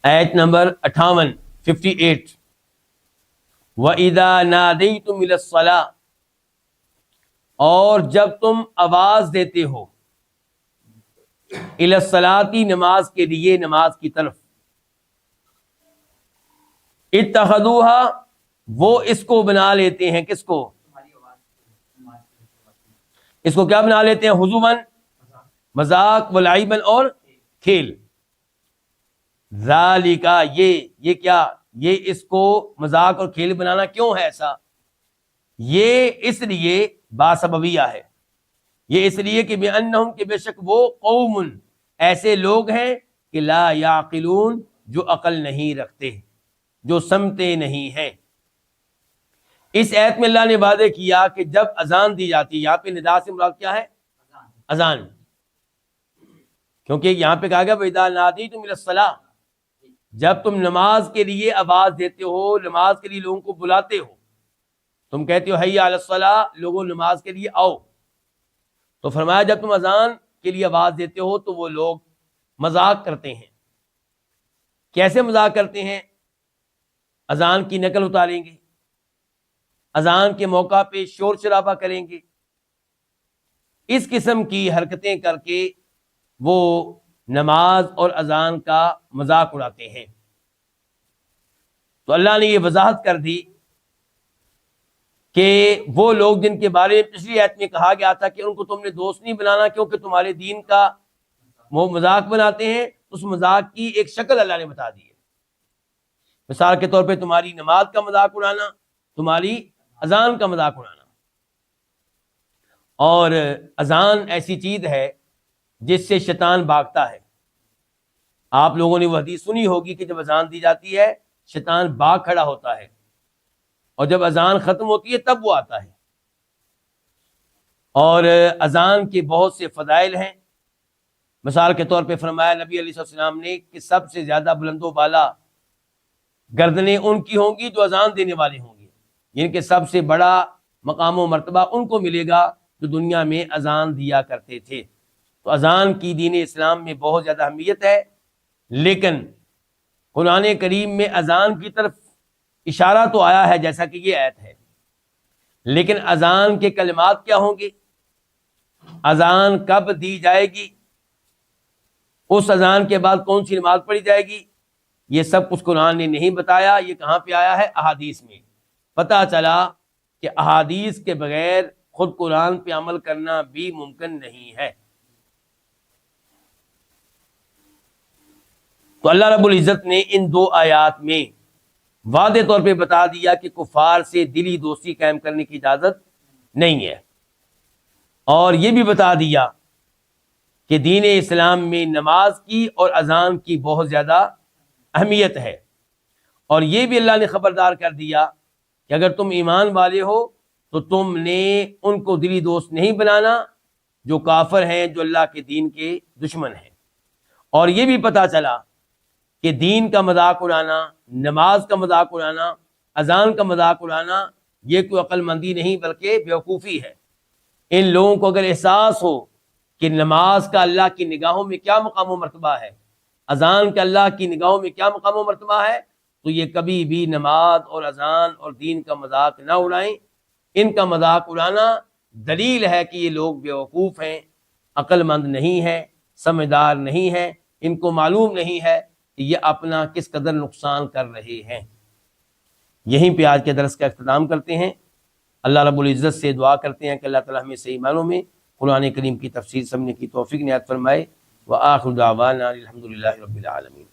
آیت نمبر 58 58 وَإِذَا نَادَيْتُمْ إِلَى الصَّلَاةِ، اور جب تم آواز دیتے ہو إِلَى الصَّلَاةِ، نماز کے لیے، نماز کی طرف، اتخذوها، وہ اس کو بنا لیتے ہیں، کس کو؟ اس کو کیا بنا لیتے ہیں؟ ہزواً، مذاق، ولعباً، اور کھیل۔ ذالک، یہ کیا، یہ اس کو مذاق اور کھیل بنانا کیوں ہے ایسا؟ یہ اس لیے باسببیہ ہے، یہ اس لیے کہ بِأَنَّهُمْ، کہ بے شک وہ قوم ایسے لوگ ہیں کہ لا یعقلون، جو عقل نہیں رکھتے، جو سمجھتے نہیں ہیں۔ اس آیت میں اللہ نے وعدہ کیا کہ جب اذان دی جاتی ہے، یہاں پہ ندا سے مراد کیا ہے؟ اذان، کیونکہ یہاں پہ کہا گیا وَإِذَا نَادَيْتُمْ إِلَى الصَّلَاةِ، جب تم نماز کے لیے آواز دیتے ہو، نماز کے لیے لوگوں کو بلاتے ہو، تم کہتے ہو حی علی الصلاۃ، لوگوں نماز کے لیے آؤ، تو فرمایا جب تم اذان کے لیے آواز دیتے ہو تو وہ لوگ مذاق کرتے ہیں۔ کیسے مذاق کرتے ہیں؟ اذان کی نقل اتاریں گے، اذان کے موقع پہ شور شرابہ کریں گے، اس قسم کی حرکتیں کر کے وہ نماز اور اذان کا مذاق اڑاتے ہیں۔ تو اللہ نے یہ وضاحت کر دی کہ وہ لوگ جن کے بارے میں پچھلی آیت میں کہا گیا تھا کہ ان کو تم نے دوست نہیں بنانا کیونکہ تمہارے دین کا وہ مذاق بناتے ہیں، اس مذاق کی ایک شکل اللہ نے بتا دی ہے۔ مثال کے طور پہ تمہاری نماز کا مذاق اڑانا، تمہاری اذان کا مذاق اڑانا۔ اور اذان ایسی چیز ہے جس سے شیطان بھاگتا ہے۔ آپ لوگوں نے وہ حدیث سنی ہوگی کہ جب اذان دی جاتی ہے شیطان بھاگ کھڑا ہوتا ہے، اور جب اذان ختم ہوتی ہے تب وہ آتا ہے۔ اور اذان کے بہت سے فضائل ہیں۔ مثال کے طور پہ فرمایا نبی علیہ السلام نے کہ سب سے زیادہ بلند و بالا گردنیں ان کی ہوں گی جو اذان دینے والے ہوں گے، یعنی کہ سب سے بڑا مقام و مرتبہ ان کو ملے گا جو دنیا میں اذان دیا کرتے تھے۔ تو اذان کی دین اسلام میں بہت زیادہ اہمیت ہے، لیکن قرآن کریم میں اذان کی طرف اشارہ تو آیا ہے جیسا کہ یہ آیت ہے، لیکن اذان کے کلمات کیا ہوں گے، اذان کب دی جائے گی، اس اذان کے بعد کون سی نماز پڑھی جائے گی، یہ سب کچھ قرآن نے نہیں بتایا۔ یہ کہاں پہ آیا ہے؟ احادیث میں۔ پتہ چلا کہ احادیث کے بغیر خود قرآن پہ عمل کرنا بھی ممکن نہیں ہے۔ تو اللہ رب العزت نے ان دو آیات میں واضح طور پہ بتا دیا کہ کفار سے دلی دوستی قائم کرنے کی اجازت نہیں ہے، اور یہ بھی بتا دیا کہ دین اسلام میں نماز کی اور اذان کی بہت زیادہ اہمیت ہے، اور یہ بھی اللہ نے خبردار کر دیا کہ اگر تم ایمان والے ہو تو تم نے ان کو دلی دوست نہیں بنانا جو کافر ہیں، جو اللہ کے دین کے دشمن ہیں۔ اور یہ بھی پتہ چلا کہ دین کا مذاق اڑانا، نماز کا مذاق اڑانا، اذان کا مذاق اڑانا یہ کوئی عقل مندی نہیں بلکہ بیوقوفی ہے۔ ان لوگوں کو اگر احساس ہو کہ نماز کا اللہ کی نگاہوں میں کیا مقام و مرتبہ ہے، اذان کا اللہ کی نگاہوں میں کیا مقام و مرتبہ ہے، تو یہ کبھی بھی نماز اور اذان اور دین کا مذاق نہ اڑائیں۔ ان کا مذاق اڑانا دلیل ہے کہ یہ لوگ بیوقوف ہیں، عقل مند نہیں ہیں، سمجھدار نہیں ہیں، ان کو معلوم نہیں ہے کہ یہ اپنا کس قدر نقصان کر رہے ہیں۔ یہیں پہ آج کے درس کا اختتام کرتے ہیں۔ اللہ رب العزت سے دعا کرتے ہیں کہ اللہ تعالیٰ ہمیں صحیح معنوں میں قرآن کریم کی تفسیر سمجھنے کی توفیق عنایت فرمائے۔ وآخر دعوانا الحمد للہ رب العالمین۔